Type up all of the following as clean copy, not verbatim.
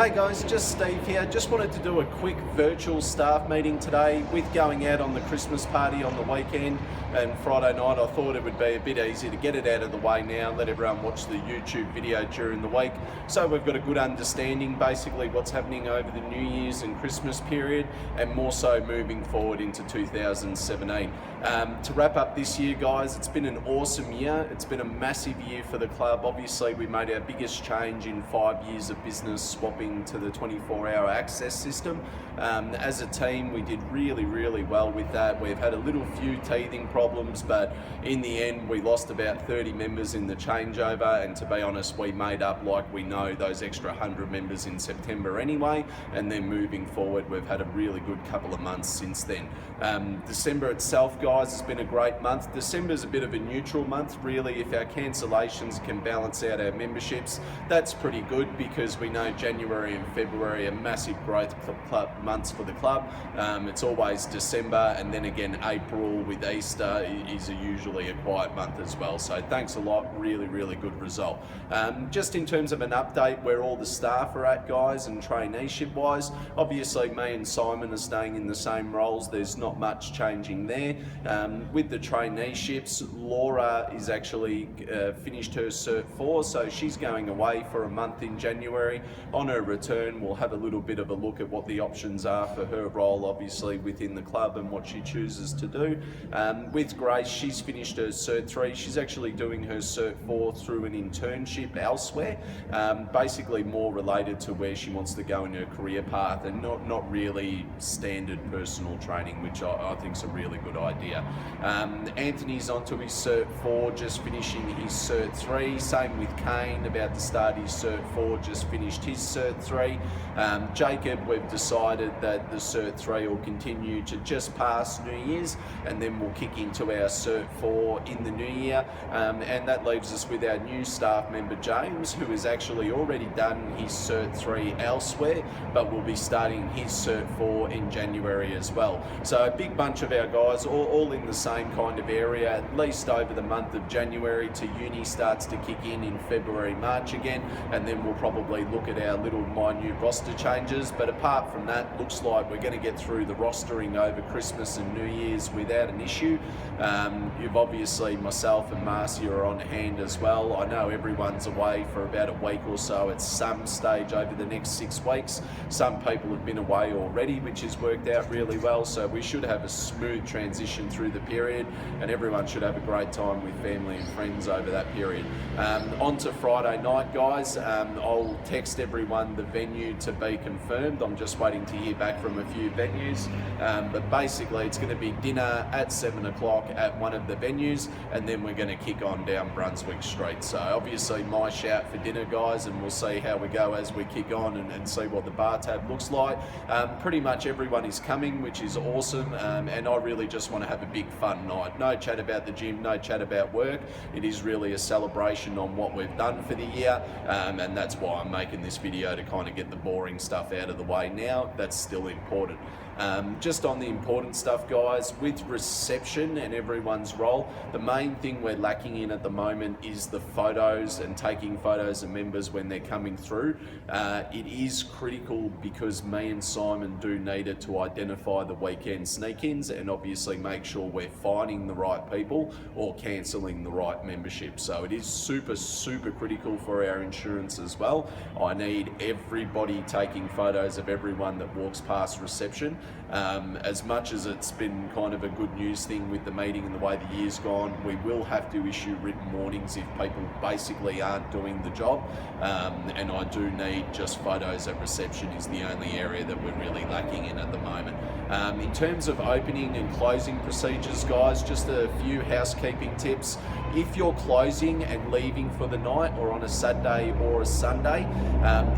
Hey guys, just Steve here. Just wanted to do a quick virtual staff meeting today with going out on the Christmas party on the weekend and Friday night. I thought it would be a bit easier to get it out of the way now, let everyone watch the YouTube video during the week. So we've got a good understanding basically what's happening over the New Year's and Christmas period and more so moving forward into 2017. To wrap up this year guys, it's been an awesome year. It's been a massive year for the club. Obviously we made our biggest change in 5 years of business, swapping to the 24-hour access system. As a team, we did really well with that. We've had a little few teething problems, but in the end, we lost about 30 members in the changeover, and to be honest, we made up, like we know, those extra 100 members in September anyway, and then moving forward, we've had a really good couple of months since then. December itself, guys, has been a great month. December's a bit of a neutral month, really. If our cancellations can balance out our memberships, that's pretty good because we know January and February are massive growth months for the club. It's always December, and then again April with Easter is usually a quiet month as well. So thanks a lot, really good result. Just in terms of an update where all the staff are at, guys, and traineeship wise, obviously me and Simon are staying in the same roles. There's not much changing there. With the traineeships, Laura is actually finished her Cert 4, so she's going away for a month in January. On her return, we'll have a little bit of a look at what the options are for her role, obviously, within the club and what she chooses to do. With Grace, she's finished her Cert 3. She's actually doing her Cert 4 through an internship elsewhere, basically more related to where she wants to go in her career path and not really standard personal training, which I think is a really good idea. Anthony's onto his Cert 4, just finishing his Cert 3. Same with Kane, about to start his Cert 4, just finished his Cert 3. Jacob, we've decided that the Cert 3 will continue to just pass New Year's, and then we'll kick into our Cert 4 in the new year. And that leaves us with our new staff member, James, who has actually already done his Cert 3 elsewhere, but will be starting his Cert 4 in January as well. So a big bunch of our guys, all in the same kind of area, at least over the month of January, to uni starts to kick in February, March again, and then we'll probably look at our little minute roster changes. But apart from that, looks like we're going to get through the rostering over Christmas and New Year's without an issue. You've obviously, myself and Marcia are on hand as well. I know everyone's away for about a week or so at some stage over the next 6 weeks. Some people have been away already, which has worked out really well, so we should have a smooth transition through the period, and everyone should have a great time with family and friends over that period. On to Friday night, guys. I'll text everyone the venue to be confirmed. I'm just waiting to hear back from a few venues, but basically it's going to be dinner at 7 o'clock at one of the venues, and then we're going to kick on down Brunswick Street. So obviously my shout for dinner, guys, and we'll see how we go as we kick on and see what the bar tab looks like. Pretty much everyone is coming, which is awesome, and I really just want to have a big fun night. No chat about the gym, no chat about work. It is really a celebration on what we've done for the year, and that's why I'm making this video, to kind of get the boring stuff out of the way now. That's still important. Just on the important stuff, guys, with reception and everyone's role, the main thing we're lacking in at the moment is the photos and taking photos of members when they're coming through. It is critical because me and Simon do need it to identify the weekend sneak-ins and obviously make sure we're finding the right people or cancelling the right membership. So it is super critical for our insurance as well. I need everybody taking photos of everyone that walks past reception. As much as it's been kind of a good news thing with the meeting and the way the year's gone, we will have to issue written warnings if people basically aren't doing the job, and I do need just photos at reception is the only area that we're really lacking in at the moment. In terms of opening and closing procedures, guys, just a few housekeeping tips. If you're closing and leaving for the night or on a Saturday or a Sunday,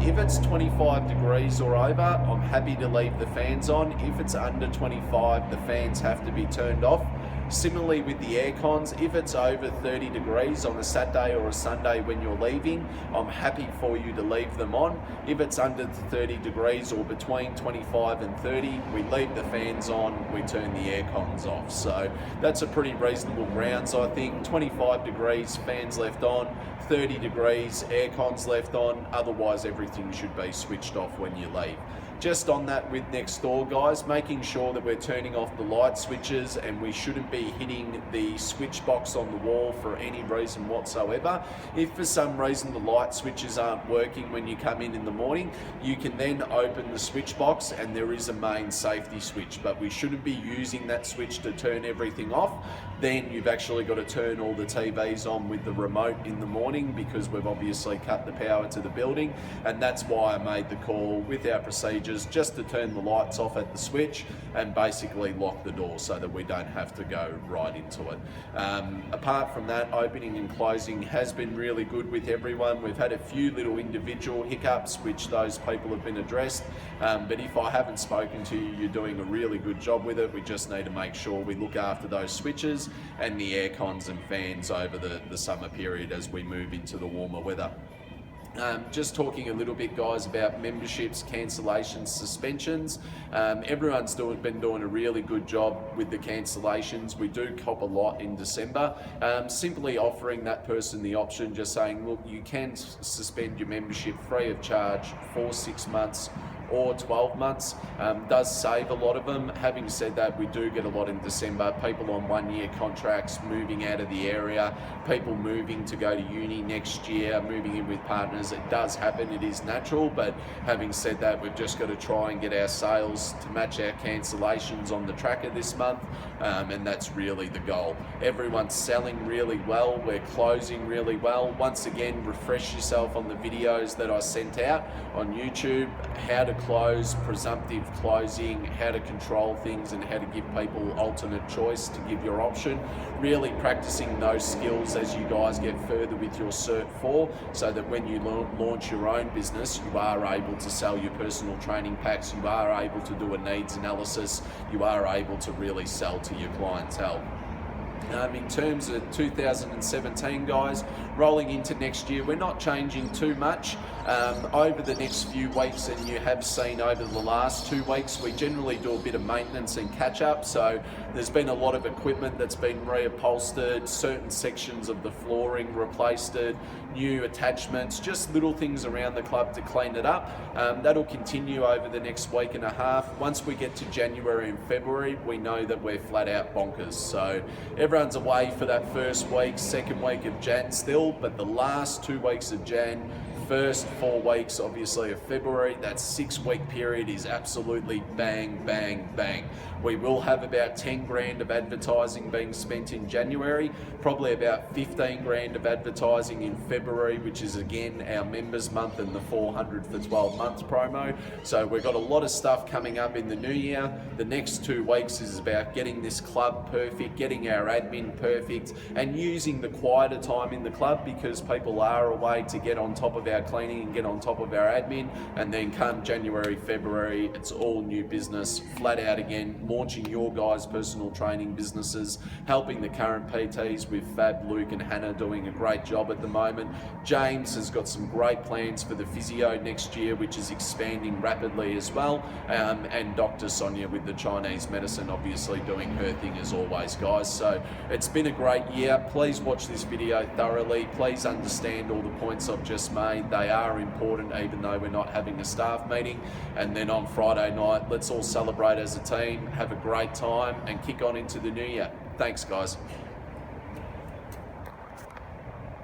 if it's 25 degrees or over, I'm happy to leave the fans on. If it's under 25, the fans have to be turned off. Similarly with the air cons, if it's over 30 degrees on a Saturday or a Sunday when you're leaving, I'm happy for you to leave them on. If it's under 30 degrees or between 25 and 30, we leave the fans on, we turn the air cons off. So that's a pretty reasonable grounds, I think. 25 degrees, fans left on, 30 degrees, air cons left on, otherwise everything should be switched off when you leave. Just on that with next door, guys, making sure that we're turning off the light switches, and we shouldn't be hitting the switch box on the wall for any reason whatsoever. If for some reason the light switches aren't working when you come in the morning, you can then open the switch box and there is a main safety switch, but we shouldn't be using that switch to turn everything off. Then you've actually got to turn all the TVs on with the remote in the morning, because we've obviously cut the power to the building, and that's why I made the call with our procedures just to turn the lights off at the switch and basically lock the door so that we don't have to go right into it. Apart from that, opening and closing has been really good with everyone. We've had a few little individual hiccups, which those people have been addressed, but if I haven't spoken to you, you're doing a really good job with it. We just need to make sure we look after those switches and the air cons and fans over the summer period as we move into the warmer weather. Just talking a little bit, guys, about memberships, cancellations, suspensions. Everyone's been doing a really good job with the cancellations. We do cop a lot in December. Simply offering that person the option, just saying, look, you can suspend your membership free of charge for 6 months or 12 months. Does save a lot of them. Having said that, we do get a lot in December. People on 1-year contracts moving out of the area, people moving to go to uni next year, moving in with partners. It does happen, it is natural, but having said that, we've just got to try and get our sales to match our cancellations on the tracker this month, and that's really the goal. Everyone's selling really well, we're closing really well. Once again, refresh yourself on the videos that I sent out on YouTube, how to close, presumptive closing, how to control things, and how to give people alternate choice to give your option. Really practicing those skills as you guys get further with your Cert 4, so that when you launch your own business, you are able to sell your personal training packs, you are able to do a needs analysis, you are able to really sell to your clientele. In terms of 2017, guys, rolling into next year, we're not changing too much. Over the next few weeks, and you have seen over the last 2 weeks, we generally do a bit of maintenance and catch up. So there's been a lot of equipment that's been reupholstered, certain sections of the flooring replaced, new attachments, just little things around the club to clean it up. That'll continue over the next week and a half. Once we get to January and February, we know that we're flat out bonkers. So everyone's away for that first week, second week of Jan still, but the last 2 weeks of Jan, first 4 weeks obviously of February, that 6-week period is absolutely bang, bang, bang. We will have about 10 grand of advertising being spent in January, probably about 15 grand of advertising in February, which is again our members month and the 400 for 12 months promo. So we've got a lot of stuff coming up in the new year. The next 2 weeks is about getting this club perfect, getting our admin perfect, and using the quieter time in the club, because people are away to get on top of our cleaning and get on top of our admin. And then come January, February, it's all new business, flat out again, launching your guys' personal training businesses, helping the current PTs with Fab, Luke and Hannah doing a great job at the moment. James has got some great plans for the physio next year, which is expanding rapidly as well. And Dr. Sonia with the Chinese medicine, obviously doing her thing as always, guys. So it's been a great year. Please watch this video thoroughly. Please understand all the points I've just made. They are important, even though we're not having a staff meeting. And then on Friday night, let's all celebrate as a team, have a great time, and kick on into the new year. Thanks, guys.